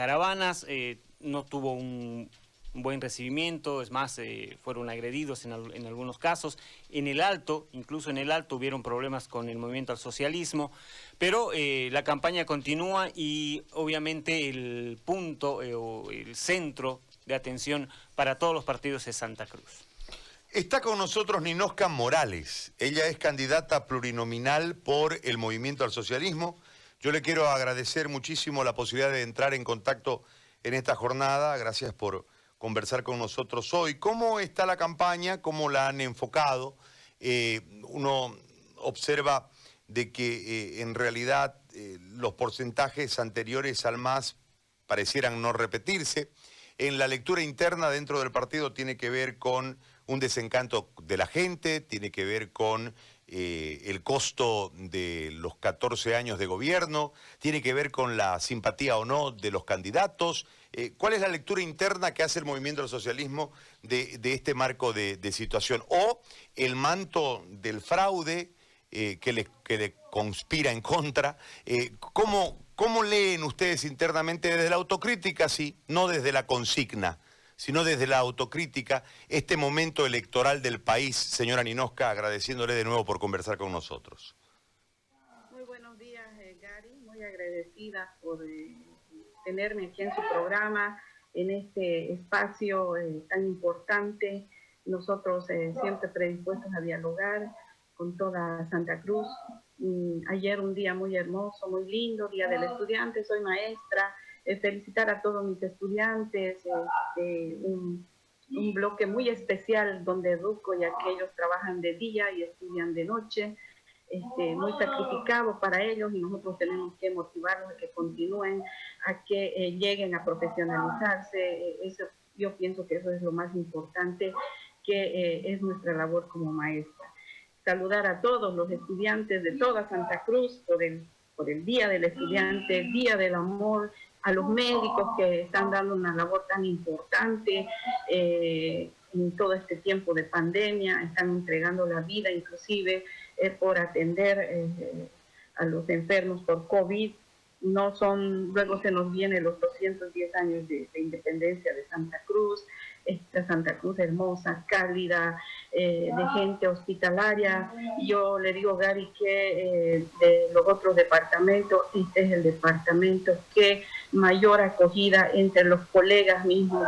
caravanas, no tuvo un buen recibimiento, es más, fueron agredidos en algunos casos. En el Alto, incluso en el Alto, hubieron problemas con el movimiento al socialismo, pero la campaña continúa y obviamente el punto o el centro de atención para todos los partidos es Santa Cruz. Está con nosotros Ninosca Morales. Ella es candidata plurinominal por el Movimiento al Socialismo. Yo le quiero agradecer muchísimo la posibilidad de entrar en contacto en esta jornada. Gracias por conversar con nosotros hoy. ¿Cómo está la campaña? ¿Cómo la han enfocado? Uno observa de que en realidad los porcentajes anteriores al MAS parecieran no repetirse. En la lectura interna dentro del partido tiene que ver con un desencanto de la gente, tiene que ver con el costo de los 14 años de gobierno, tiene que ver con la simpatía o no de los candidatos. ¿Cuál es la lectura interna que hace el Movimiento al Socialismo de este marco de situación? O el manto del fraude que le conspira en contra. ¿Cómo leen ustedes internamente desde la autocrítica, sí, no desde la consigna, sino desde la autocrítica, este momento electoral del país? Señora Ninosca, agradeciéndole de nuevo por conversar con nosotros. Muy buenos días, Gary, muy agradecida por tenerme aquí en su programa, en este espacio tan importante. Nosotros siempre predispuestos a dialogar con toda Santa Cruz. Ayer un día muy hermoso, muy lindo, Día del Estudiante, soy maestra. Felicitar a todos mis estudiantes, un bloque muy especial donde educo, ya que ellos trabajan de día y estudian de noche, muy sacrificado para ellos, y nosotros tenemos que motivarlos a que continúen, a que lleguen a profesionalizarse. Yo pienso que eso es lo más importante, que es nuestra labor como maestra. Saludar a todos los estudiantes de toda Santa Cruz por el Día del Estudiante, el Día del Amor, a los médicos que están dando una labor tan importante en todo este tiempo de pandemia, están entregando la vida inclusive por atender a los enfermos por COVID. Luego se nos vienen los 210 años de independencia de Santa Cruz, esta Santa Cruz hermosa, cálida, de gente hospitalaria. Yo le digo, Gary, que de los otros departamentos, este es el departamento que mayor acogida entre los colegas mismos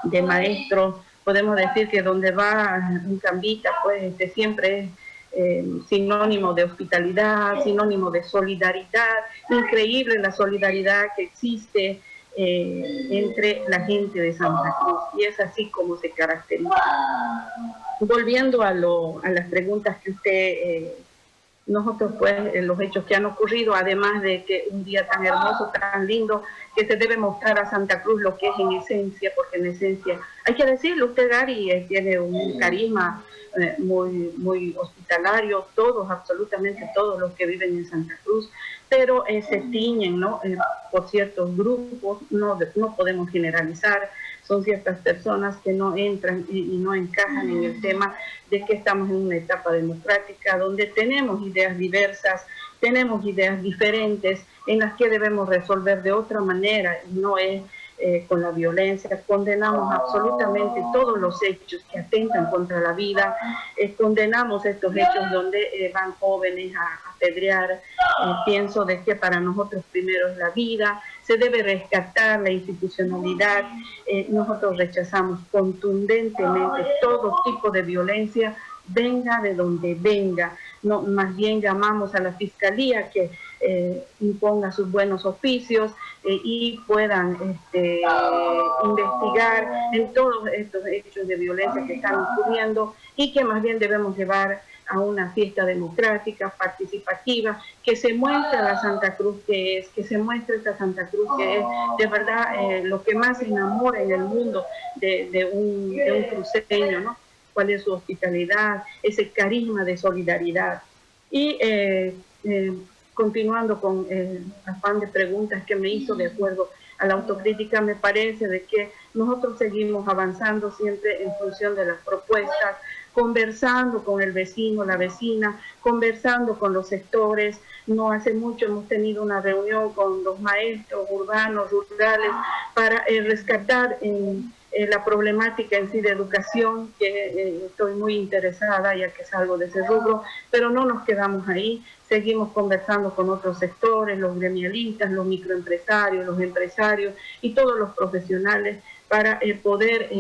de maestros. Podemos decir que donde va un cambista, pues siempre es sinónimo de hospitalidad, sinónimo de solidaridad. Increíble la solidaridad que existe entre la gente de Santa Cruz, y es así como se caracteriza. Volviendo a las preguntas que usted, nosotros pues los hechos que han ocurrido, además de que un día tan hermoso, tan lindo, que se debe mostrar a Santa Cruz lo que es en esencia, porque en esencia, hay que decirlo, usted, Gary, tiene un carisma muy, muy hospitalario, todos, absolutamente todos los que viven en Santa Cruz, pero se tiñen, ¿no? Por ciertos grupos, no podemos generalizar. Son ciertas personas que no entran y no encajan en el tema de que estamos en una etapa democrática donde tenemos ideas diversas, tenemos ideas diferentes en las que debemos resolver de otra manera, y no es con la violencia. Condenamos absolutamente todos los hechos que atentan contra la vida, condenamos estos hechos donde van jóvenes a apedrear. Pienso de que para nosotros primero es la vida, se debe rescatar la institucionalidad. Nosotros rechazamos contundentemente todo tipo de violencia, venga de donde venga. No, más bien llamamos a la Fiscalía que imponga sus buenos oficios y puedan investigar en todos estos hechos de violencia que están ocurriendo, y que más bien debemos llevar a una fiesta democrática, participativa, que se muestre la Santa Cruz que se muestre esta Santa Cruz que es de verdad lo que más enamora en el mundo de un cruceño, ¿no? Cuál es su hospitalidad, ese carisma de solidaridad. Y continuando con el afán de preguntas que me hizo, de acuerdo a la autocrítica, me parece de que nosotros seguimos avanzando siempre en función de las propuestas conversando con el vecino, la vecina, conversando con los sectores. No hace mucho hemos tenido una reunión con los maestros urbanos, rurales, para rescatar la problemática en sí de educación, que estoy muy interesada ya que salgo de ese rubro, pero no nos quedamos ahí, seguimos conversando con otros sectores, los gremialistas, los microempresarios, los empresarios y todos los profesionales para poder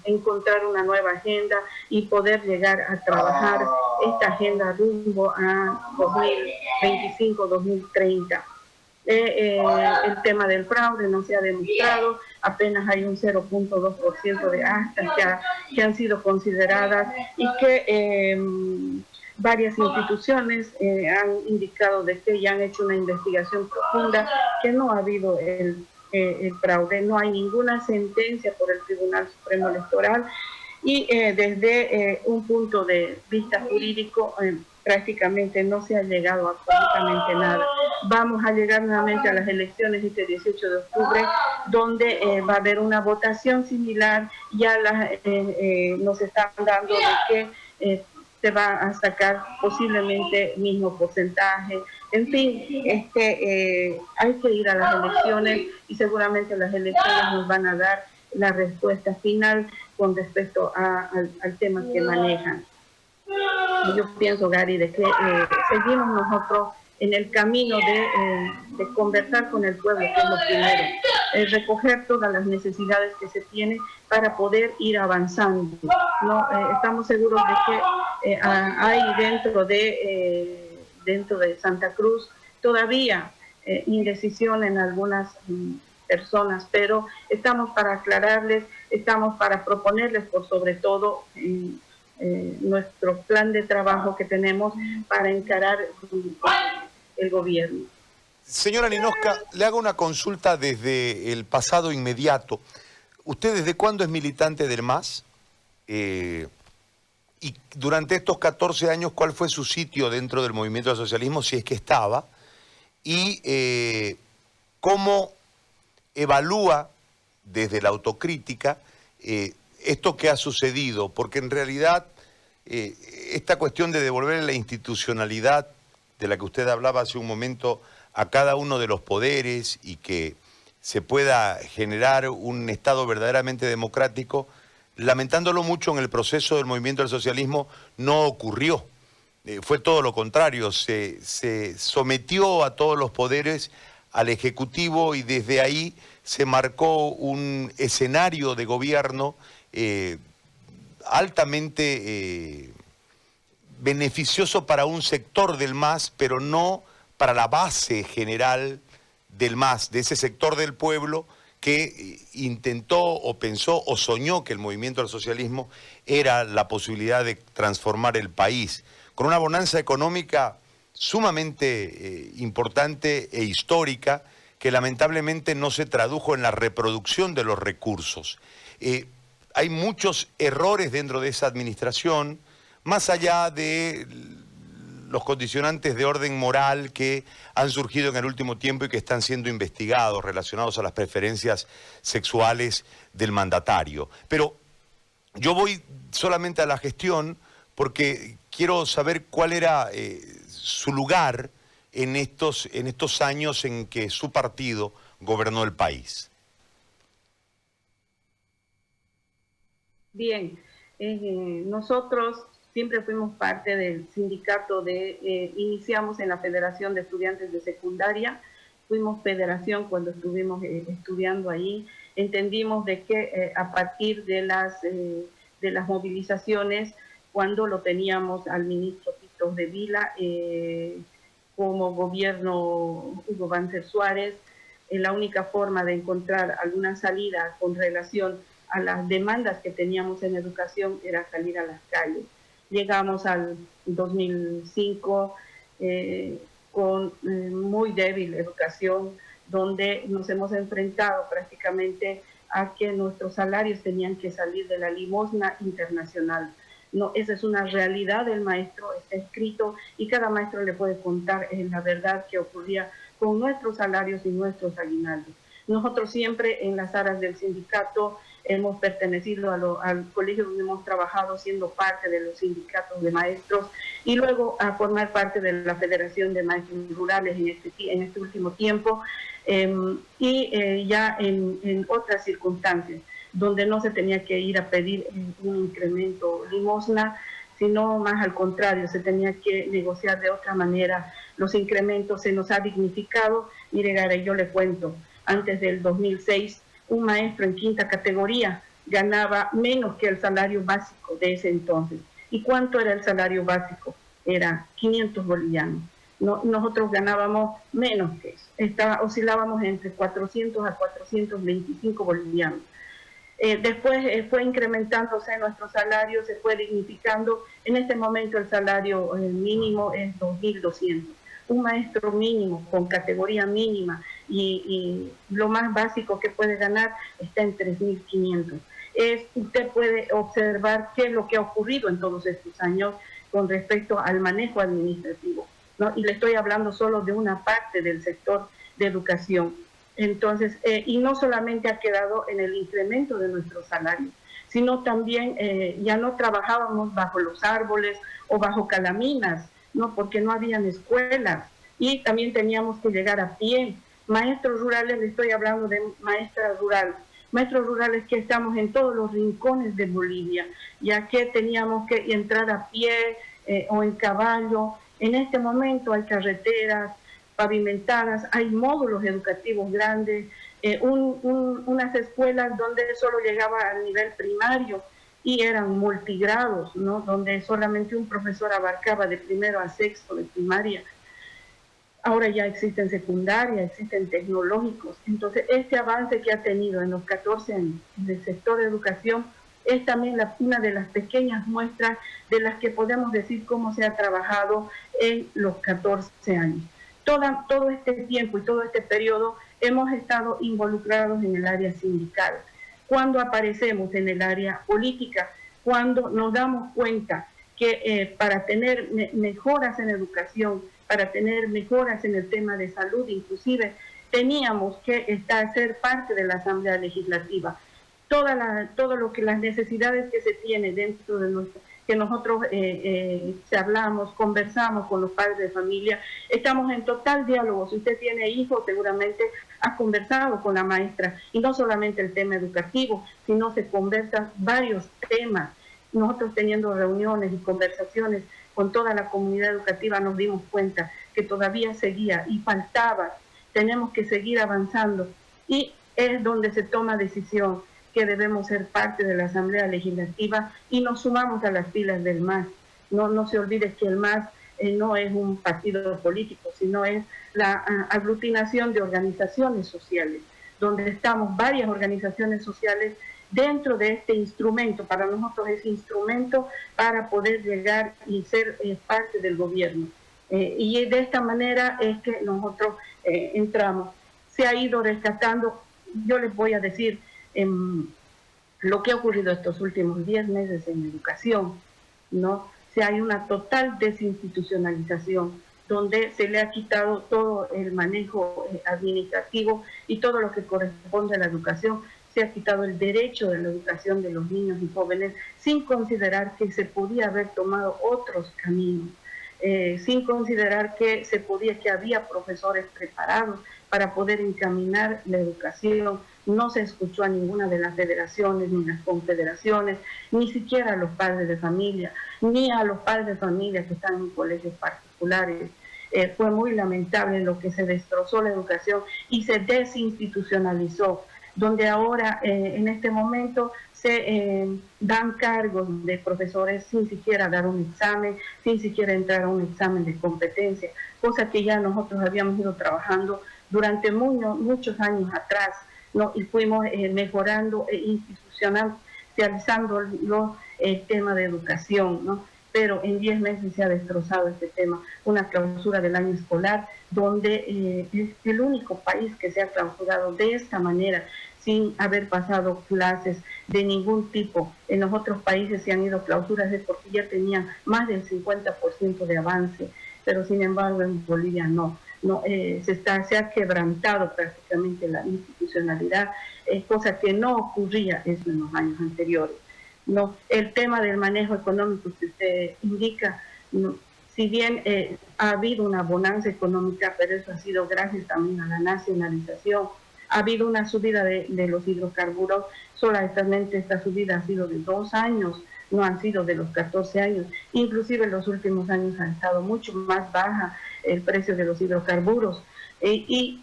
encontrar una nueva agenda y poder llegar a trabajar esta agenda rumbo a 2025-2030. El tema del fraude no se ha demostrado, apenas hay un 0.2% de actas que han sido consideradas y que varias instituciones han indicado de que ya han hecho una investigación profunda, que no ha habido el fraude, no hay ninguna sentencia por el Tribunal Supremo Electoral y desde un punto de vista jurídico prácticamente no se ha llegado a absolutamente nada. Vamos a llegar nuevamente a las elecciones este 18 de octubre, donde va a haber una votación similar, ya nos están dando de que se va a sacar posiblemente mismo porcentaje. En fin, hay que ir a las elecciones y seguramente las elecciones nos van a dar la respuesta final con respecto al tema que manejan. Yo pienso, Gary, de que seguimos nosotros en el camino de conversar con el pueblo, que es lo primero, recoger todas las necesidades que se tienen para poder ir avanzando. ¿No? Estamos seguros de que hay dentro de Santa Cruz todavía indecisión en algunas personas, pero estamos para aclararles, estamos para proponerles por sobre todo nuestro plan de trabajo que tenemos para encarar el gobierno. Señora Ninosca, le hago una consulta desde el pasado inmediato. ¿Usted desde cuándo es militante del MAS? Y durante estos 14 años, ¿cuál fue su sitio dentro del movimiento del socialismo, si es que estaba? Y ¿cómo evalúa desde la autocrítica esto que ha sucedido? Porque en realidad esta cuestión de devolver la institucionalidad de la que usted hablaba hace un momento a cada uno de los poderes y que se pueda generar un Estado verdaderamente democrático, lamentándolo mucho, en el proceso del movimiento del socialismo no ocurrió. Fue todo lo contrario, se sometió a todos los poderes al Ejecutivo y desde ahí se marcó un escenario de gobierno altamente beneficioso para un sector del MAS, pero no para la base general del MAS, de ese sector del pueblo que intentó o pensó o soñó que el movimiento del socialismo era la posibilidad de transformar el país, con una bonanza económica sumamente importante e histórica, que lamentablemente no se tradujo en la reproducción de los recursos. Hay muchos errores dentro de esa administración, más allá de los condicionantes de orden moral que han surgido en el último tiempo y que están siendo investigados, relacionados a las preferencias sexuales del mandatario. Pero yo voy solamente a la gestión porque quiero saber cuál era su lugar en estos años en que su partido gobernó el país. Bien, nosotros siempre fuimos parte del sindicato iniciamos en la Federación de Estudiantes de Secundaria, fuimos federación cuando estuvimos estudiando ahí, entendimos de que a partir de las movilizaciones, cuando lo teníamos al ministro Pitos de Vila, como gobierno Hugo Banzer Suárez, la única forma de encontrar alguna salida con relación a las demandas que teníamos en educación era salir a las calles. Llegamos al 2005 con muy débil educación, donde nos hemos enfrentado prácticamente a que nuestros salarios tenían que salir de la limosna internacional. No, esa es una realidad del maestro, está escrito y cada maestro le puede contar la verdad que ocurría con nuestros salarios y nuestros aguinaldos. Nosotros siempre en las aras del sindicato hemos pertenecido al colegio donde hemos trabajado siendo parte de los sindicatos de maestros y luego a formar parte de la Federación de Maestros Rurales en este último tiempo ya en otras circunstancias donde no se tenía que ir a pedir un incremento limosna, sino más al contrario, se tenía que negociar de otra manera los incrementos, se nos ha dignificado. Mire, Gary, yo le cuento, antes del 2006, un maestro en quinta categoría ganaba menos que el salario básico de ese entonces. ¿Y cuánto era el salario básico? Era 500 bolivianos. No, nosotros ganábamos menos que eso. Oscilábamos entre 400 a 425 bolivianos. Después fue incrementándose nuestro salario, se fue dignificando. En este momento el salario mínimo es 2.200. Un maestro mínimo con categoría mínima y lo más básico que puede ganar está en 3.500. Usted puede observar qué es lo que ha ocurrido en todos estos años con respecto al manejo administrativo, ¿no? Y le estoy hablando solo de una parte del sector de educación. Entonces, y no solamente ha quedado en el incremento de nuestro salario, sino también ya no trabajábamos bajo los árboles o bajo calaminas, ¿no? Porque no habían escuelas y también teníamos que llegar a pie. Maestros rurales, le estoy hablando de maestras rurales que estamos en todos los rincones de Bolivia, ya que teníamos que entrar a pie o en caballo. En este momento hay carreteras pavimentadas, hay módulos educativos grandes, unas escuelas donde solo llegaba al nivel primario y eran multigrados, ¿no? Donde solamente un profesor abarcaba de primero a sexto de primaria. Ahora ya existen secundarias, existen tecnológicos. Entonces, este avance que ha tenido en los 14 años del sector de educación es también una de las pequeñas muestras de las que podemos decir cómo se ha trabajado en los 14 años. Todo este tiempo y todo este periodo hemos estado involucrados en el área sindical. Cuando aparecemos en el área política, cuando nos damos cuenta que para tener mejoras en educación, para tener mejoras en el tema de salud, inclusive teníamos que ser parte de la Asamblea Legislativa. Todo lo que las necesidades que se tiene dentro de que nosotros hablamos, conversamos con los padres de familia, estamos en total diálogo. Si usted tiene hijos, seguramente ha conversado con la maestra, y no solamente el tema educativo, sino se conversan varios temas. Nosotros teniendo reuniones y conversaciones con toda la comunidad educativa nos dimos cuenta que todavía seguía y faltaba, tenemos que seguir avanzando, y es donde se toma decisión que debemos ser parte de la Asamblea Legislativa y nos sumamos a las filas del MAS. No se olvide que el MAS no es un partido político, sino es la aglutinación de organizaciones sociales, donde estamos varias organizaciones sociales dentro de este instrumento. Para nosotros es instrumento para poder llegar y ser parte del gobierno. Y de esta manera es que nosotros entramos. Se ha ido rescatando, yo les voy a decir, lo que ha ocurrido estos últimos 10 meses en educación, ¿no? Hay una total desinstitucionalización, donde se le ha quitado todo el manejo administrativo y todo lo que corresponde a la educación. Se ha quitado el derecho de la educación de los niños y jóvenes, sin considerar que se podía haber tomado otros caminos, sin considerar que había profesores preparados para poder encaminar la educación. No se escuchó a ninguna de las federaciones ni las confederaciones, ni siquiera a los padres de familia, ni a los padres de familia que están en colegios particulares. Fue muy lamentable lo que se destrozó la educación y se desinstitucionalizó, donde ahora en este momento se dan cargos de profesores sin siquiera dar un examen, sin siquiera entrar a un examen de competencia, cosa que ya nosotros habíamos ido trabajando durante muchos años atrás, ¿no? Y fuimos mejorando e institucionalizando el tema de educación, ¿no? Pero en 10 meses se ha destrozado este tema, una clausura del año escolar, donde es el único país que se ha clausurado de esta manera, sin haber pasado clases de ningún tipo. En los otros países se han ido clausuras porque ya tenían más del 50% de avance, pero sin embargo en Bolivia no. no, se ha quebrantado prácticamente la institucionalidad, cosa que no ocurría eso en los años anteriores. No, el tema del manejo económico que usted indica, no, si bien ha habido una bonanza económica, pero eso ha sido gracias también a la nacionalización. Ha habido una subida de los hidrocarburos, solamente esta subida ha sido de 2 años, no han sido de los 14 años. Inclusive en los últimos años ha estado mucho más baja el precio de los hidrocarburos. Y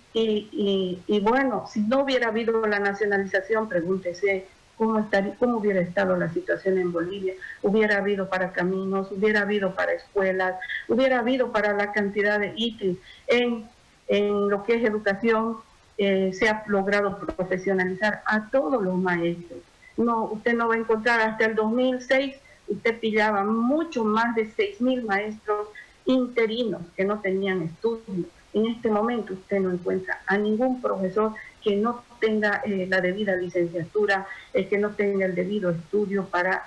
bueno, si no hubiera habido la nacionalización, pregúntese cómo hubiera estado la situación en Bolivia. Hubiera habido para caminos, hubiera habido para escuelas, hubiera habido para la cantidad de ítems. En lo que es educación, se ha logrado profesionalizar a todos los maestros. No, usted no va a encontrar hasta el 2006, usted pillaba mucho más de 6.000 maestros interinos que no tenían estudio. En este momento usted no encuentra a ningún profesor que no tenga la debida licenciatura, que no tenga el debido estudio para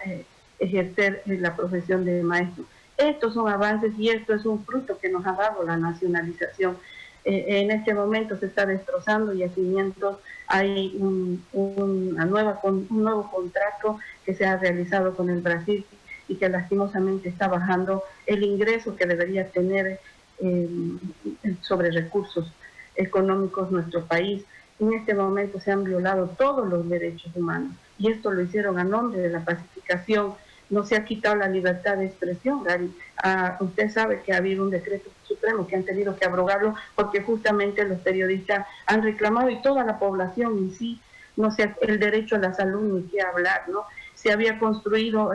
ejercer la profesión de maestro. Estos son avances y esto es un fruto que nos ha dado la nacionalización. En este momento se está destrozando yacimientos, hay un nuevo contrato que se ha realizado con el Brasil y que lastimosamente está bajando el ingreso que debería tener sobre recursos económicos nuestro país. En este momento se han violado todos los derechos humanos y esto lo hicieron a nombre de la pacificación. No se ha quitado la libertad de expresión, Gary. Usted sabe que ha habido un decreto supremo que han tenido que abrogarlo porque justamente los periodistas han reclamado y toda la población en sí, no sé, el derecho a la salud ni qué hablar, ¿no? Se había construido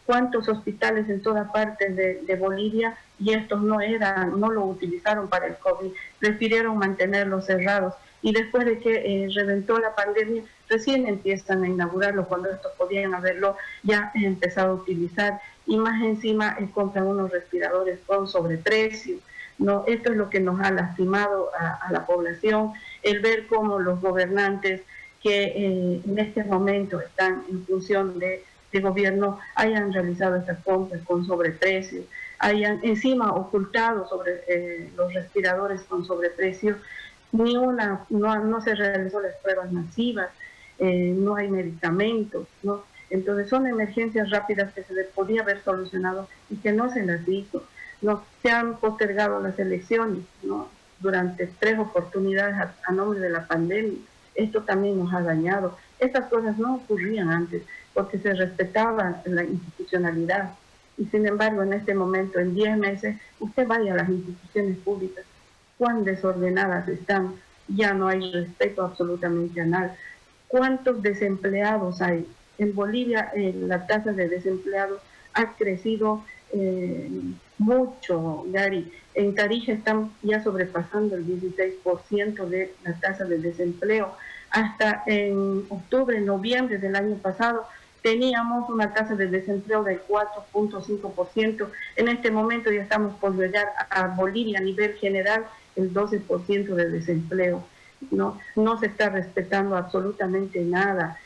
cuántos hospitales en toda parte de Bolivia y estos no lo utilizaron para el COVID, prefirieron mantenerlos cerrados. Y después de que reventó la pandemia, recién empiezan a inaugurarlo cuando estos podían haberlo ya empezado a utilizar. Y más encima compran unos respiradores con sobreprecio. No, esto es lo que nos ha lastimado a la población, el ver cómo los gobernantes que en este momento están en función de gobierno hayan realizado estas compras con sobreprecio, hayan encima ocultado sobre los respiradores con sobreprecio. No se realizó las pruebas masivas, no hay medicamentos, ¿no? Entonces son emergencias rápidas que se les podía haber solucionado y que no se las hizo, ¿no? Se han postergado las elecciones, ¿no? Durante 3 oportunidades a nombre de la pandemia. Esto también nos ha dañado. Estas cosas no ocurrían antes porque se respetaba la institucionalidad. Y sin embargo, en este momento, en 10 meses, usted vaya a las instituciones públicas, cuán desordenadas están, ya no hay respeto absolutamente a nada. ¿Cuántos desempleados hay? En Bolivia la tasa de desempleados ha crecido mucho, Gary. En Tarija están ya sobrepasando el 16% de la tasa de desempleo. Hasta en octubre, noviembre del año pasado, teníamos una tasa de desempleo del 4.5%. En este momento ya estamos por llegar a Bolivia a nivel general el 12% de desempleo. No se está respetando absolutamente nada.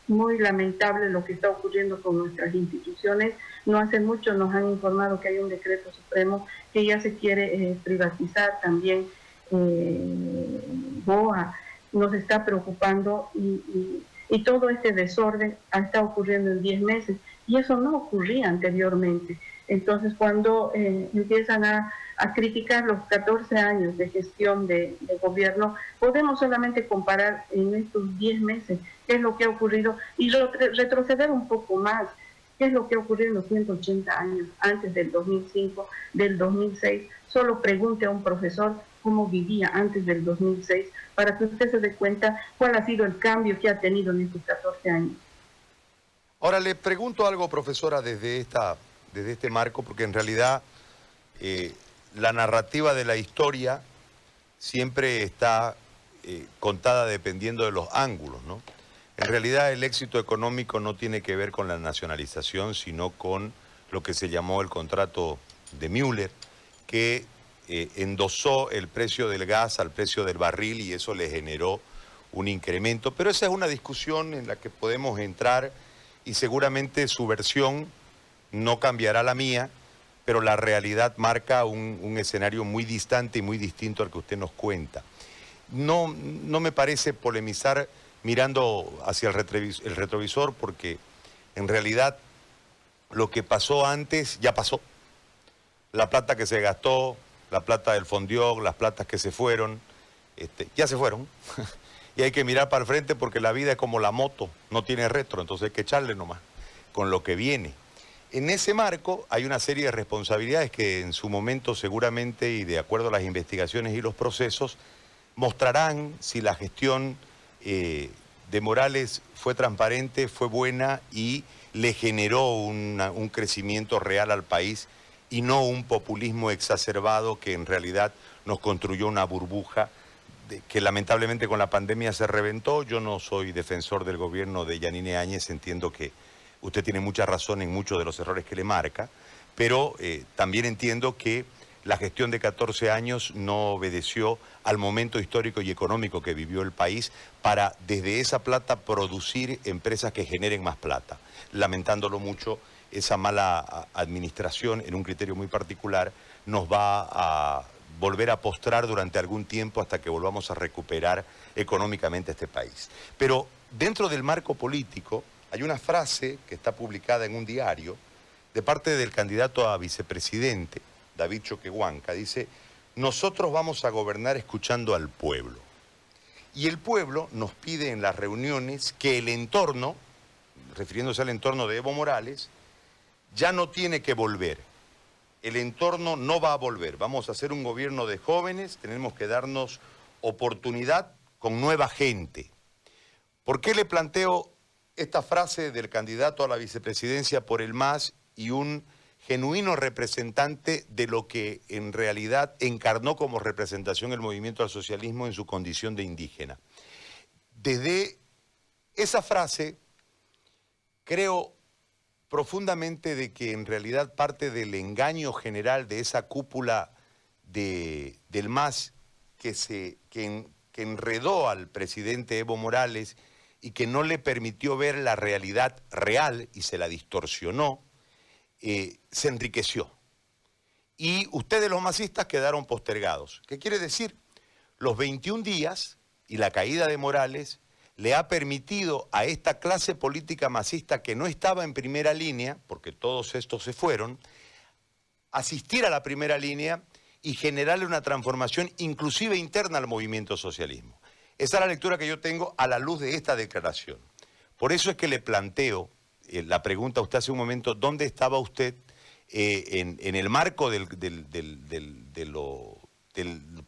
Muy lamentable lo que está ocurriendo con nuestras instituciones. No hace mucho nos han informado que hay un decreto supremo que ya se quiere privatizar también. BOA nos está preocupando y todo este desorden está ocurriendo en 10 meses y eso no ocurría anteriormente. Entonces cuando empiezan a criticar los 14 años de gestión de gobierno, podemos solamente comparar en estos 10 meses qué es lo que ha ocurrido y retroceder un poco más, qué es lo que ha ocurrido en los 180 años antes del 2005, del 2006. Solo pregunte a un profesor cómo vivía antes del 2006 para que usted se dé cuenta cuál ha sido el cambio que ha tenido en estos 14 años. Ahora le pregunto algo, profesora, desde este marco, porque en realidad la narrativa de la historia siempre está contada dependiendo de los ángulos, ¿no? En realidad el éxito económico no tiene que ver con la nacionalización, sino con lo que se llamó el contrato de Müller, que endosó el precio del gas al precio del barril y eso le generó un incremento. Pero esa es una discusión en la que podemos entrar y seguramente su versión no cambiará la mía, pero la realidad marca un escenario muy distante y muy distinto al que usted nos cuenta. No me parece polemizar mirando hacia el retrovisor, porque en realidad lo que pasó antes ya pasó. La plata que se gastó, la plata del Fondiog, las platas que se fueron, ya se fueron. Y hay que mirar para el frente porque la vida es como la moto, no tiene retro, entonces hay que echarle nomás con lo que viene. En ese marco hay una serie de responsabilidades que en su momento seguramente, y de acuerdo a las investigaciones y los procesos, mostrarán si la gestión de Morales fue transparente, fue buena y le generó un crecimiento real al país y no un populismo exacerbado que en realidad nos construyó una burbuja que lamentablemente con la pandemia se reventó. Yo no soy defensor del gobierno de Yanine Áñez, entiendo que usted tiene mucha razón en muchos de los errores que le marca, pero también entiendo que la gestión de 14 años no obedeció al momento histórico y económico que vivió el país para desde esa plata producir empresas que generen más plata. Lamentándolo mucho, esa mala administración en un criterio muy particular nos va a volver a postrar durante algún tiempo hasta que volvamos a recuperar económicamente este país. Pero dentro del marco político hay una frase que está publicada en un diario de parte del candidato a vicepresidente, David Choquehuanca. Dice: nosotros vamos a gobernar escuchando al pueblo. Y el pueblo nos pide en las reuniones que el entorno, refiriéndose al entorno de Evo Morales, ya no tiene que volver. El entorno no va a volver. Vamos a hacer un gobierno de jóvenes, tenemos que darnos oportunidad con nueva gente. ¿Por qué le planteo esta frase del candidato a la vicepresidencia por el MAS y un genuino representante de lo que en realidad encarnó como representación el movimiento al socialismo en su condición de indígena? Desde esa frase creo profundamente de que en realidad parte del engaño general de esa cúpula del MAS que enredó al presidente Evo Morales y que no le permitió ver la realidad real y se la distorsionó, se enriqueció. Y ustedes los masistas quedaron postergados. ¿Qué quiere decir? Los 21 días y la caída de Morales le ha permitido a esta clase política masista que no estaba en primera línea, porque todos estos se fueron, asistir a la primera línea y generarle una transformación inclusive interna al movimiento socialismo. Esa es la lectura que yo tengo a la luz de esta declaración. Por eso es que le planteo la pregunta a usted hace un momento: ¿dónde estaba usted en el marco del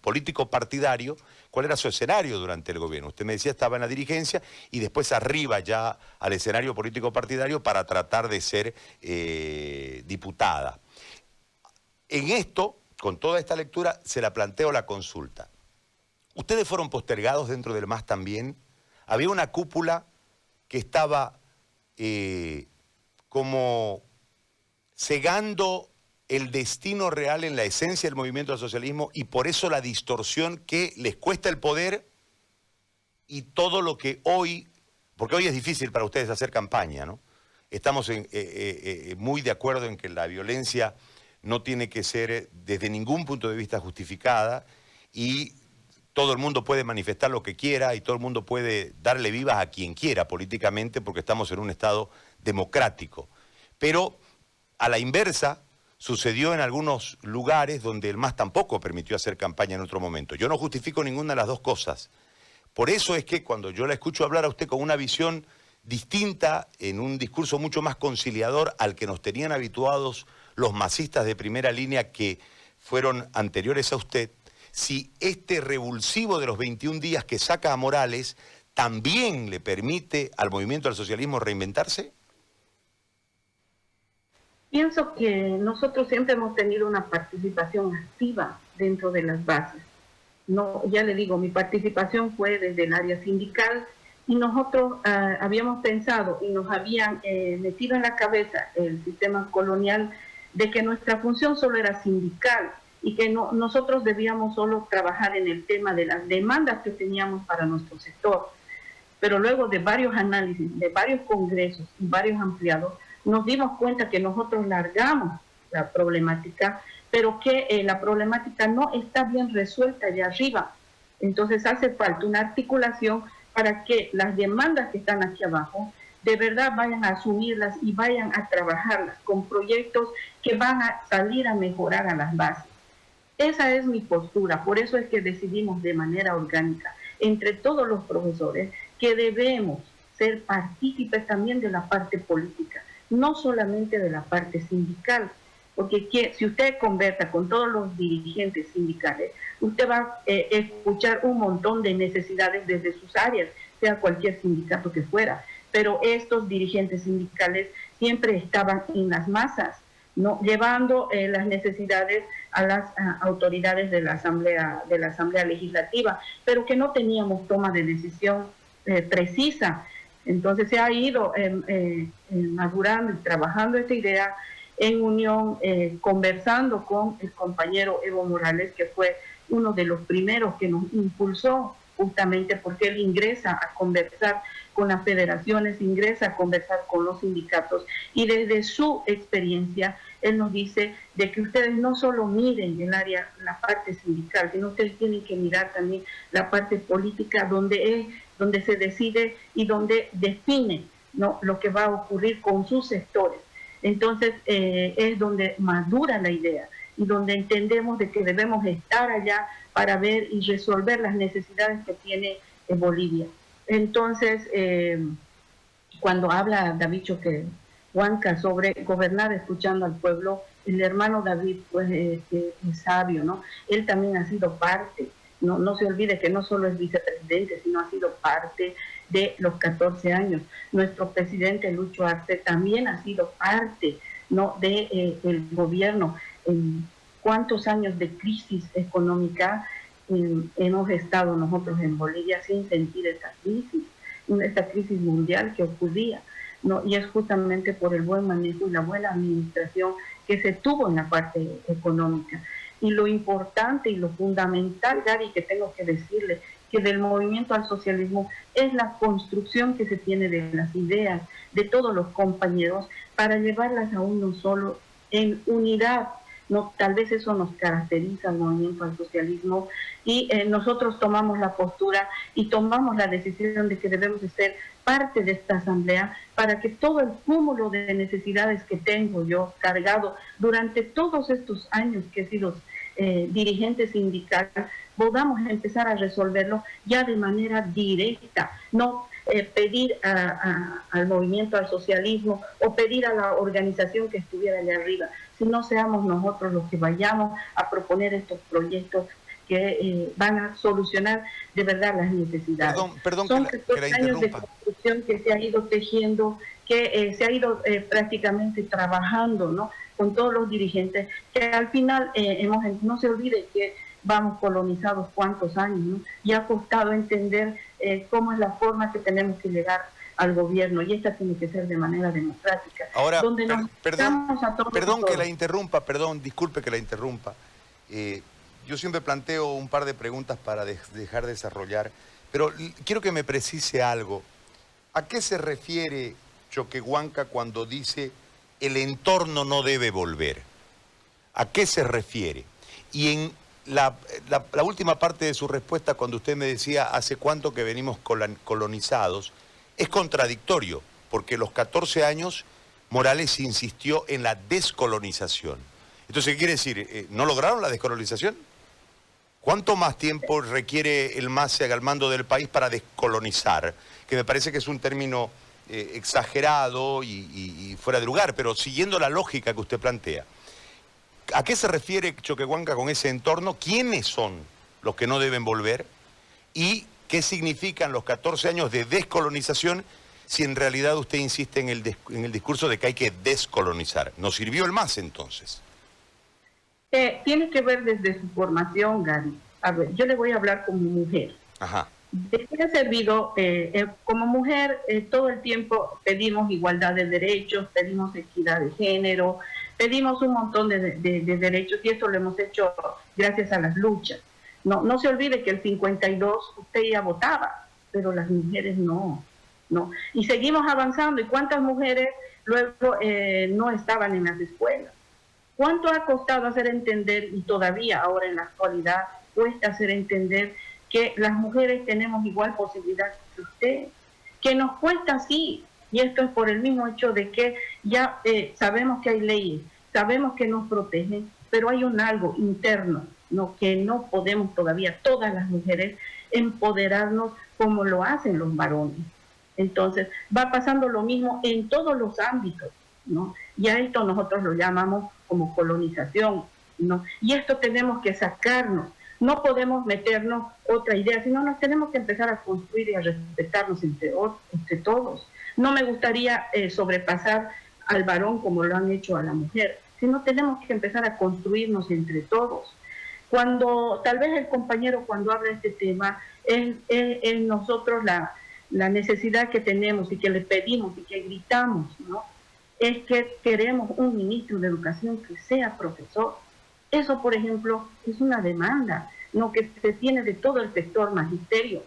político partidario? ¿Cuál era su escenario durante el gobierno? Usted me decía estaba en la dirigencia y después arriba ya al escenario político partidario para tratar de ser diputada. En esto, con toda esta lectura, se la planteo la consulta. ¿Ustedes fueron postergados dentro del MAS también? Había una cúpula que estaba como cegando el destino real en la esencia del movimiento al socialismo, y por eso la distorsión que les cuesta el poder y todo lo que hoy, porque hoy es difícil para ustedes hacer campaña, ¿no? Estamos muy de acuerdo en que la violencia no tiene que ser desde ningún punto de vista justificada y todo el mundo puede manifestar lo que quiera y todo el mundo puede darle vivas a quien quiera políticamente porque estamos en un Estado democrático. Pero a la inversa sucedió en algunos lugares donde el MAS tampoco permitió hacer campaña en otro momento. Yo no justifico ninguna de las dos cosas. Por eso es que cuando yo la escucho hablar a usted con una visión distinta, en un discurso mucho más conciliador al que nos tenían habituados los masistas de primera línea que fueron anteriores a usted, si este revulsivo de los 21 días que saca a Morales también le permite al movimiento al socialismo reinventarse. Pienso que nosotros siempre hemos tenido una participación activa dentro de las bases. No, ya le digo, mi participación fue desde el área sindical y nosotros habíamos pensado y nos habían metido en la cabeza el sistema colonial de que nuestra función solo era sindical y que nosotros debíamos solo trabajar en el tema de las demandas que teníamos para nuestro sector. Pero luego de varios análisis, de varios congresos y varios ampliados, nos dimos cuenta que nosotros largamos la problemática, pero que la problemática no está bien resuelta de arriba. Entonces hace falta una articulación para que las demandas que están aquí abajo de verdad vayan a asumirlas y vayan a trabajarlas con proyectos que van a salir a mejorar a las bases. Esa es mi postura, por eso es que decidimos de manera orgánica, entre todos los profesores, que debemos ser partícipes también de la parte política, no solamente de la parte sindical, porque si usted conversa con todos los dirigentes sindicales, usted va a escuchar un montón de necesidades desde sus áreas, sea cualquier sindicato que fuera, pero estos dirigentes sindicales siempre estaban en las masas, ¿no? Llevando las necesidades a las autoridades de la Asamblea Legislativa, pero que no teníamos toma de decisión precisa. Entonces se ha ido madurando y trabajando esta idea en unión, conversando con el compañero Evo Morales, que fue uno de los primeros que nos impulsó, justamente porque él ingresa a conversar con las federaciones, ingresa a conversar con los sindicatos, y desde su experiencia él nos dice de que ustedes no solo miren el área, la parte sindical, sino ustedes tienen que mirar también la parte política, donde se decide y donde define, ¿no?, lo que va a ocurrir con sus sectores. Entonces es donde madura la idea y donde entendemos de que debemos estar allá para ver y resolver las necesidades que tiene Bolivia. Entonces, cuando habla David Choquehuanca sobre gobernar escuchando al pueblo, el hermano David pues es sabio, ¿no? Él también ha sido parte, no se olvide que no solo es vicepresidente, sino ha sido parte de los 14 años. Nuestro presidente Lucho Arce también ha sido parte, ¿no?, del gobierno. ¿Cuántos años de crisis económica hemos estado nosotros en Bolivia sin sentir esta crisis mundial que ocurría, ¿no? Y es justamente por el buen manejo y la buena administración que se tuvo en la parte económica. Y lo importante y lo fundamental, Gary, que tengo que decirle, que del movimiento al socialismo es la construcción que se tiene de las ideas de todos los compañeros para llevarlas a uno solo en unidad, ¿no? Tal vez eso nos caracteriza al movimiento al socialismo, y nosotros tomamos la postura y tomamos la decisión de que debemos de ser parte de esta asamblea para que todo el cúmulo de necesidades que tengo yo cargado durante todos estos años que he sido dirigente sindical, podamos empezar a resolverlo ya de manera directa, no pedir al movimiento al socialismo o pedir a la organización que estuviera allá arriba, sino seamos nosotros los que vayamos a proponer estos proyectos que van a solucionar de verdad las necesidades. Perdón Son que la años de interrumpa. construcción que se ha ido tejiendo, que se ha ido prácticamente trabajando, ¿no?, con todos los dirigentes, que al final no se olvide que vamos colonizados cuántos años, ¿no? Y ha costado entender cómo es la forma que tenemos que llegar al gobierno, y esta tiene que ser de manera democrática. Ahora, donde perdón que la interrumpa, disculpe que la interrumpa. Yo siempre planteo un par de preguntas para dejar desarrollar, pero quiero que me precise algo. ¿A qué se refiere Choquehuanca cuando dice el entorno no debe volver? ¿A qué se refiere? Y en la última parte de su respuesta, cuando usted me decía hace cuánto que venimos colonizados, es contradictorio, porque los 14 años Morales insistió en la descolonización. Entonces, ¿qué quiere decir? ¿No lograron la descolonización? ¿Cuánto más tiempo requiere el MASE al mando del país para descolonizar? Que me parece que es un término exagerado y fuera de lugar, pero siguiendo la lógica que usted plantea. ¿A qué se refiere Choquehuanca con ese entorno? ¿Quiénes son los que no deben volver? ¿Y qué significan los 14 años de descolonización si en realidad usted insiste en el discurso de que hay que descolonizar? ¿Nos sirvió el MASE entonces? Tiene que ver desde su formación, Gary. A ver, yo le voy a hablar como mujer. Ajá. ¿De qué ha servido? Como mujer, todo el tiempo pedimos igualdad de derechos, pedimos equidad de género, pedimos un montón de derechos, y esto lo hemos hecho gracias a las luchas. No se olvide que el 52 usted ya votaba, pero las mujeres no. Y seguimos avanzando. ¿Y cuántas mujeres luego no estaban en las escuelas? ¿Cuánto ha costado hacer entender, y todavía ahora en la actualidad cuesta hacer entender, que las mujeres tenemos igual posibilidad que usted? Que nos cuesta sí, y esto es por el mismo hecho de que ya sabemos que hay leyes, sabemos que nos protegen, pero hay un algo interno, ¿no? Que no podemos todavía todas las mujeres empoderarnos como lo hacen los varones. Entonces va pasando lo mismo en todos los ámbitos, ¿no? Y a esto nosotros lo llamamos como colonización, ¿no? Y esto tenemos que sacarnos. No podemos meternos otra idea, sino nos tenemos que empezar a construir y a respetarnos entre todos. No me gustaría sobrepasar al varón como lo han hecho a la mujer, sino tenemos que empezar a construirnos entre todos. Cuando tal vez el compañero cuando habla de este tema, es nosotros la necesidad que tenemos y que le pedimos y que gritamos, ¿no? Es que queremos un ministro de Educación que sea profesor. Eso, por ejemplo, es una demanda, ¿no? Que se tiene de todo el sector magisterio.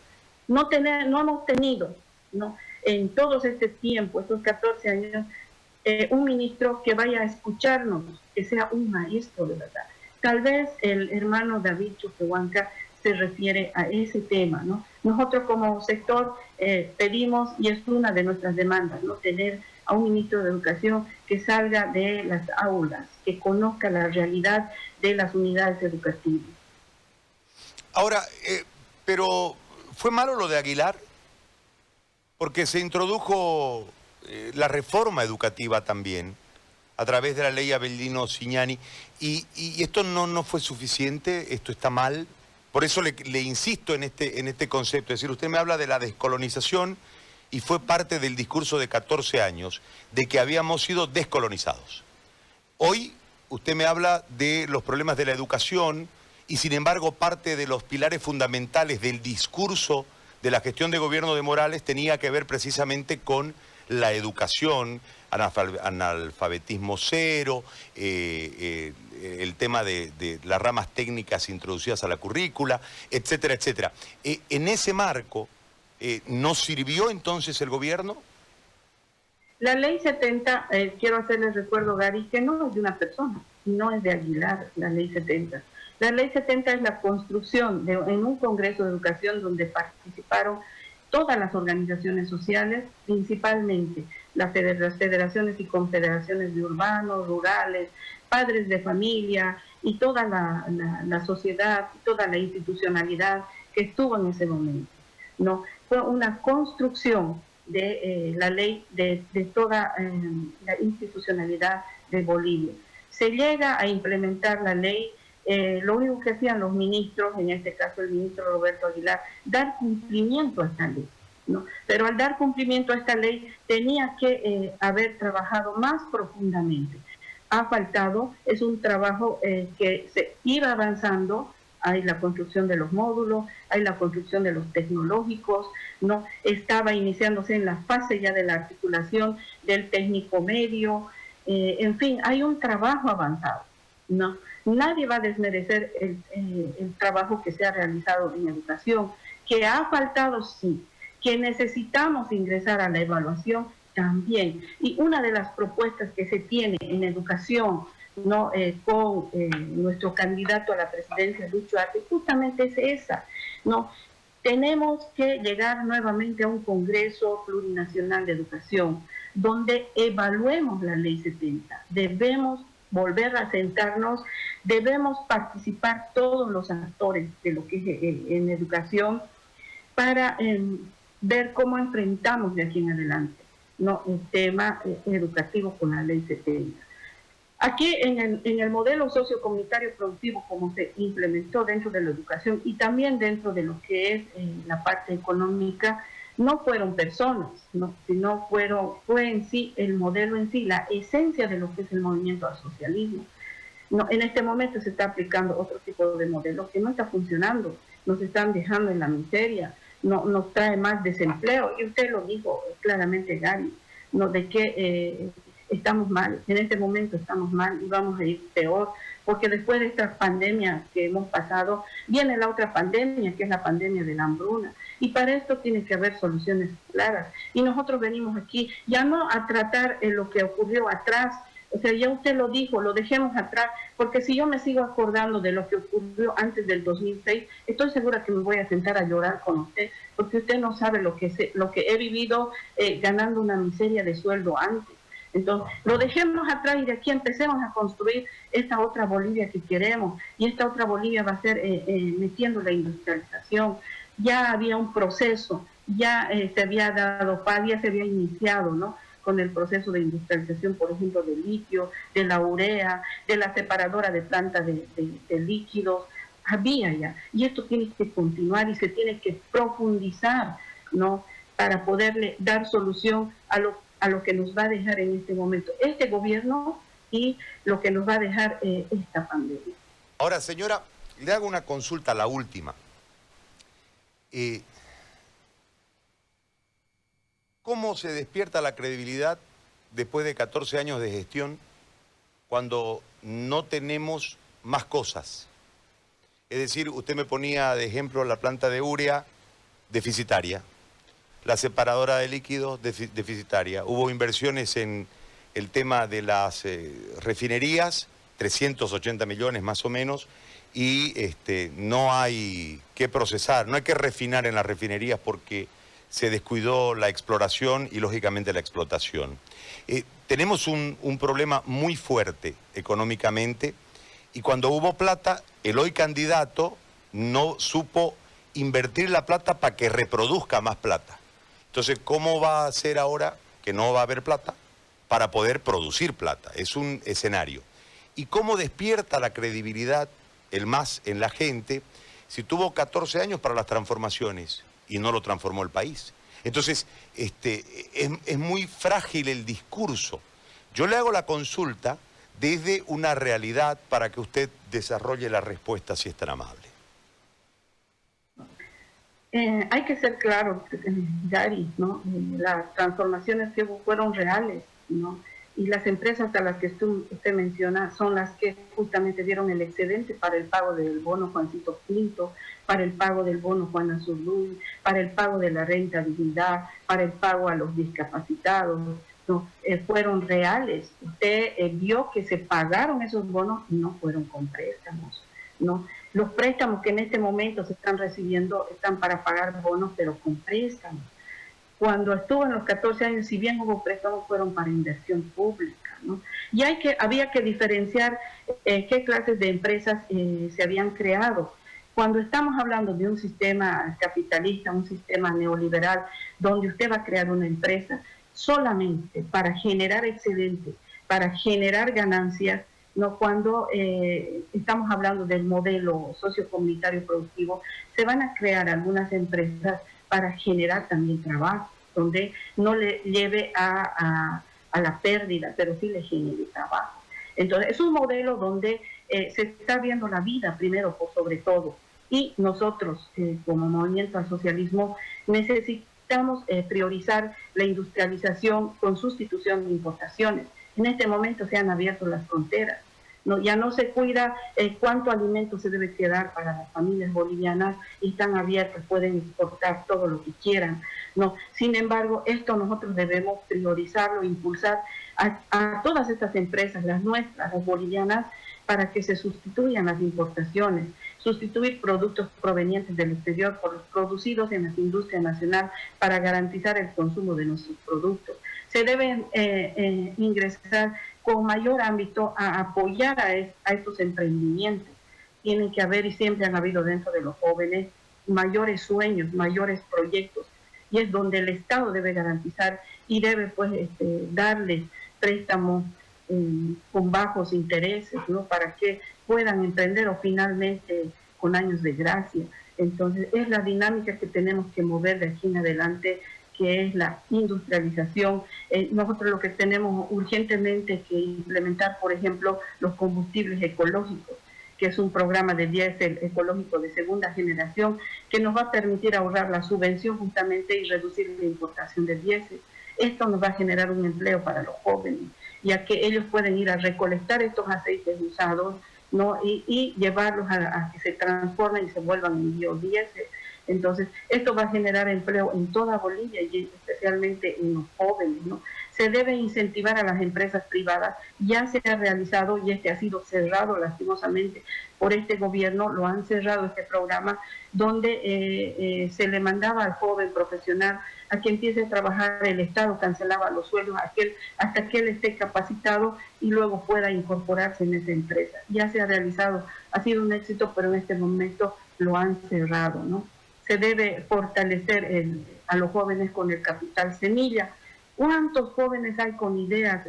No hemos tenido, ¿no? En todo este tiempo, estos 14 años, un ministro que vaya a escucharnos, que sea un maestro de verdad. Tal vez el hermano David Choquehuanca se refiere a ese tema, ¿no? Nosotros como sector pedimos, y es una de nuestras demandas, ¿no? Tener a un ministro de Educación que salga de las aulas, que conozca la realidad de las unidades educativas. Ahora, pero ¿fue malo lo de Aguilar? Porque se introdujo la reforma educativa también, a través de la ley Abelino Signani, y esto no fue suficiente, esto está mal. Por eso le insisto en este concepto, es decir, usted me habla de la descolonización y fue parte del discurso de 14 años de que habíamos sido descolonizados. Hoy usted me habla de los problemas de la educación y sin embargo parte de los pilares fundamentales del discurso de la gestión de gobierno de Morales tenía que ver precisamente con la educación, analfabetismo cero, el tema de las ramas técnicas introducidas a la currícula, etcétera, etcétera. En ese marco, ¿no sirvió entonces el gobierno? La ley 70, quiero hacerles recuerdo, Gary, que no es de una persona, no es de Aguilar, la ley 70. La ley 70 es la construcción en un Congreso de Educación donde participaron todas las organizaciones sociales, principalmente las federaciones y confederaciones de urbanos, rurales, padres de familia y toda la sociedad, toda la institucionalidad que estuvo en ese momento, ¿no? Fue una construcción de la ley de toda la institucionalidad de Bolivia. Se llega a implementar la ley. Lo único que hacían los ministros, en este caso el ministro Roberto Aguilar, dar cumplimiento a esta ley, ¿no? Pero al dar cumplimiento a esta ley tenía que haber trabajado más profundamente. Ha faltado, es un trabajo que se iba avanzando, hay la construcción de los módulos, hay la construcción de los tecnológicos, ¿no? Estaba iniciándose en la fase ya de la articulación del técnico medio, en fin, hay un trabajo avanzado, ¿no? Nadie va a desmerecer el trabajo que se ha realizado en educación, que ha faltado sí, que necesitamos ingresar a la evaluación también. Y una de las propuestas que se tiene en educación, ¿no? Con nuestro candidato a la presidencia, Lucho Arce, justamente es esa, ¿no? Tenemos que llegar nuevamente a un Congreso Plurinacional de Educación, donde evaluemos la Ley 70. Debemos volver a sentarnos, debemos participar todos los actores de lo que es en educación para ver cómo enfrentamos de aquí en adelante, ¿no? El tema educativo con la Ley 70. Aquí en el modelo sociocomunitario productivo, como se implementó dentro de la educación y también dentro de lo que es la parte económica, no fueron personas, ¿no? Sino fue en sí el modelo en sí, la esencia de lo que es el movimiento al socialismo. No, en este momento se está aplicando otro tipo de modelo que no está funcionando, nos están dejando en la miseria, nos trae más desempleo, y usted lo dijo claramente, Gary, ¿no? De que estamos mal, en este momento estamos mal y vamos a ir peor, porque después de esta pandemia que hemos pasado, viene la otra pandemia, que es la pandemia de la hambruna, y para esto tiene que haber soluciones claras. Y nosotros venimos aquí ya no a tratar lo que ocurrió atrás, O sea, ya usted lo dijo, lo dejemos atrás, porque si yo me sigo acordando de lo que ocurrió antes del 2006, estoy segura que me voy a sentar a llorar con usted, porque usted no sabe lo que he vivido ganando una miseria de sueldo antes. Entonces, lo dejemos atrás y de aquí empecemos a construir esta otra Bolivia que queremos, y esta otra Bolivia va a ser metiendo la industrialización. Ya había un proceso, ya se había dado paz, ya se había iniciado, ¿no?, con el proceso de industrialización, por ejemplo, del litio, de la urea, de la separadora de plantas de líquidos, había ya. Y esto tiene que continuar y se tiene que profundizar, ¿no?, para poderle dar solución a lo que nos va a dejar en este momento este gobierno y lo que nos va a dejar esta pandemia. Ahora, señora, le hago una consulta, la última. ¿Cómo se despierta la credibilidad después de 14 años de gestión cuando no tenemos más cosas? Es decir, usted me ponía de ejemplo la planta de urea deficitaria, la separadora de líquidos deficitaria. Hubo inversiones en el tema de las refinerías, 380 millones más o menos, y no hay que procesar, no hay que refinar en las refinerías porque se descuidó la exploración y lógicamente la explotación. Tenemos un problema muy fuerte económicamente, y cuando hubo plata, el hoy candidato no supo invertir la plata para que reproduzca más plata. Entonces, ¿cómo va a ser ahora que no va a haber plata para poder producir plata? Es un escenario. ¿Y cómo despierta la credibilidad el MAS en la gente si tuvo 14 años para las transformaciones y no lo transformó el país? Entonces, es muy frágil el discurso. Yo le hago la consulta desde una realidad para que usted desarrolle la respuesta, si es tan amable. Hay que ser claro, Gary, ¿no? Las transformaciones que fueron reales, ¿no? Y las empresas a las que usted menciona son las que justamente dieron el excedente para el pago del bono Juancito Pinto, para el pago del bono Juana Azurduy, para el pago de la renta dignidad, para el pago a los discapacitados, ¿no? Fueron reales. Usted vio que se pagaron esos bonos y no fueron con préstamos, ¿no? Los préstamos que en este momento se están recibiendo están para pagar bonos, pero con préstamos. Cuando estuvo en los 14 años, si bien hubo préstamos, fueron para inversión pública, ¿no? Y había que diferenciar qué clases de empresas se habían creado. Cuando estamos hablando de un sistema capitalista, un sistema neoliberal, donde usted va a crear una empresa solamente para generar excedentes, para generar ganancias, ¿no? Cuando estamos hablando del modelo sociocomunitario productivo, se van a crear algunas empresas para generar también trabajo, donde no le lleve a la pérdida, pero sí le genere trabajo. Entonces, es un modelo donde se está viendo la vida primero por sobre todo, y nosotros como movimiento al socialismo necesitamos priorizar la industrialización con sustitución de importaciones. En este momento se han abierto las fronteras, ¿no? Ya no se cuida cuánto alimento se debe quedar para las familias bolivianas, y están abiertas, pueden exportar todo lo que quieran, ¿no? Sin embargo, esto nosotros debemos priorizarlo, impulsar a todas estas empresas, las nuestras, las bolivianas, para que se sustituyan las importaciones, sustituir productos provenientes del exterior por los producidos en la industria nacional para garantizar el consumo de nuestros productos. Se deben ingresar con mayor ámbito a apoyar a estos emprendimientos. Tienen que haber, y siempre han habido dentro de los jóvenes, mayores sueños, mayores proyectos, y es donde el Estado debe garantizar y debe pues darles préstamos con bajos intereses, ¿no?, para que puedan emprender o finalmente con años de gracia. Entonces es la dinámica que tenemos que mover de aquí en adelante, que es la industrialización. Nosotros lo que tenemos urgentemente que implementar, por ejemplo, los combustibles ecológicos, que es un programa de diésel ecológico de segunda generación que nos va a permitir ahorrar la subvención justamente y reducir la importación de diésel. Esto nos va a generar un empleo para los jóvenes, ya que ellos pueden ir a recolectar estos aceites usados, ¿no?, y llevarlos a que se transformen y se vuelvan en biodiesel. Entonces, esto va a generar empleo en toda Bolivia y especialmente en los jóvenes, ¿no? Se debe incentivar a las empresas privadas. Ya se ha realizado y ha sido cerrado lastimosamente por este gobierno, lo han cerrado este programa, donde se le mandaba al joven profesional a que empiece a trabajar, el Estado cancelaba los sueldos hasta que él esté capacitado y luego pueda incorporarse en esa empresa. Ya se ha realizado, ha sido un éxito, pero en este momento lo han cerrado, ¿no? Se debe fortalecer a los jóvenes con el capital semilla. ¿Cuántos jóvenes hay con ideas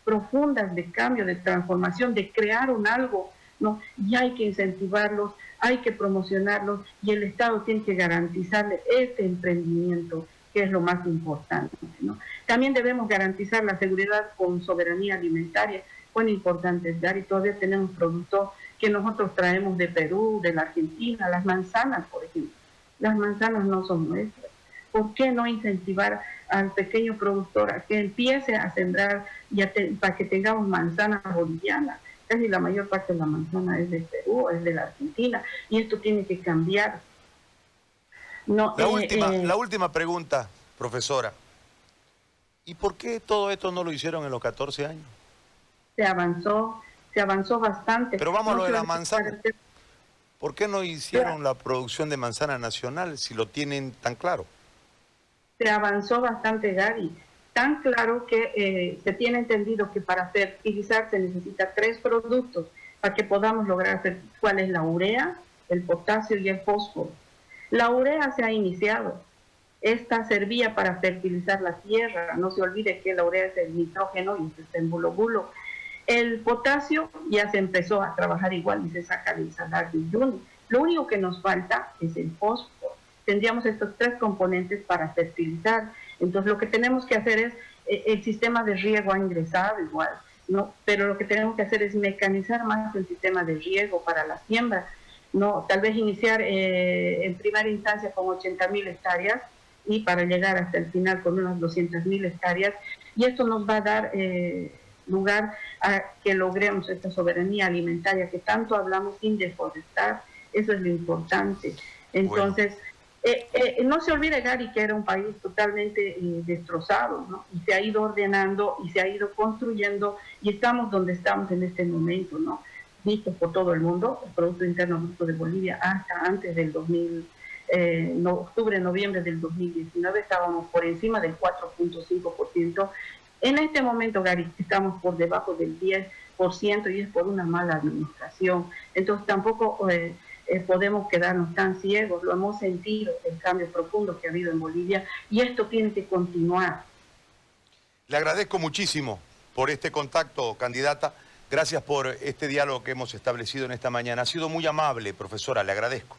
profundas de cambio, de transformación, de crear un algo, ¿no? Y hay que incentivarlos, hay que promocionarlos, y el Estado tiene que garantizarle este emprendimiento, que es lo más importante, ¿no? También debemos garantizar la seguridad con soberanía alimentaria. Bueno, importante, Gary, todavía tenemos productos que nosotros traemos de Perú, de la Argentina, las manzanas, por ejemplo. Las manzanas no son nuestras. ¿Por qué no incentivar al pequeño productor a que empiece a sembrar para que tengamos manzanas bolivianas? Casi la mayor parte de la manzana es de Perú, es de la Argentina, y esto tiene que cambiar. No, la última pregunta, profesora. ¿Y por qué todo esto no lo hicieron en los 14 años? Se avanzó bastante. Pero vamos a lo de la manzana. ¿Por qué no hicieron la producción de manzana nacional si lo tienen tan claro? Se avanzó bastante, Gary. Tan claro que se tiene entendido que para fertilizar se necesita 3 productos para que podamos lograr cuál es la urea, el potasio y el fósforo. La urea se ha iniciado. Esta servía para fertilizar la tierra. No se olvide que la urea es el nitrógeno y está en bulo. El potasio ya se empezó a trabajar igual y se saca del salar de Uyuni. Lo único que nos falta es el fósforo. Tendríamos estos 3 componentes para fertilizar. Entonces lo que tenemos que hacer es, el sistema de riego ha ingresado igual, ¿no? Pero lo que tenemos que hacer es mecanizar más el sistema de riego para la siembra, ¿no? Tal vez iniciar en primera instancia con 80.000 hectáreas y para llegar hasta el final con unas 200.000 hectáreas. Y esto nos va a dar lugar a que logremos esta soberanía alimentaria que tanto hablamos sin deforestar. Eso es lo importante. Entonces, no se olvide, Gary, que era un país totalmente destrozado, ¿no? Y se ha ido ordenando y se ha ido construyendo y estamos donde estamos en este momento, ¿no? Visto por todo el mundo, el Producto Interno Bruto de Bolivia hasta antes del octubre, noviembre del 2019 estábamos por encima del 4.5%. En este momento, Gary, estamos por debajo del 10% y es por una mala administración. Entonces tampoco podemos quedarnos tan ciegos. Lo hemos sentido, el cambio profundo que ha habido en Bolivia, y esto tiene que continuar. Le agradezco muchísimo por este contacto, candidata. Gracias por este diálogo que hemos establecido en esta mañana. Ha sido muy amable, profesora, le agradezco.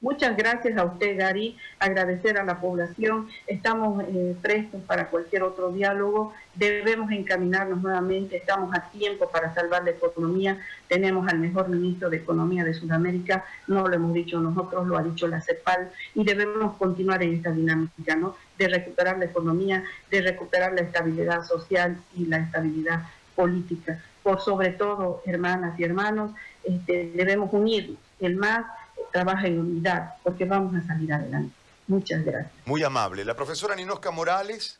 Muchas gracias a usted, Gary. Agradecer a la población. Estamos prestos para cualquier otro diálogo. Debemos encaminarnos nuevamente. Estamos a tiempo para salvar la economía. Tenemos al mejor ministro de Economía de Sudamérica. No lo hemos dicho nosotros, lo ha dicho la CEPAL. Y debemos continuar en esta dinámica, ¿no? De recuperar la economía, de recuperar la estabilidad social y la estabilidad política. Por sobre todo, hermanas y hermanos, debemos unirnos. El MAS trabaja en unidad, porque vamos a salir adelante. Muchas gracias. Muy amable. La profesora Ninosca Morales,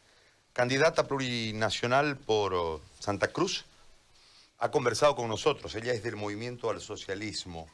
candidata plurinacional por Santa Cruz, ha conversado con nosotros. Ella es del Movimiento al Socialismo.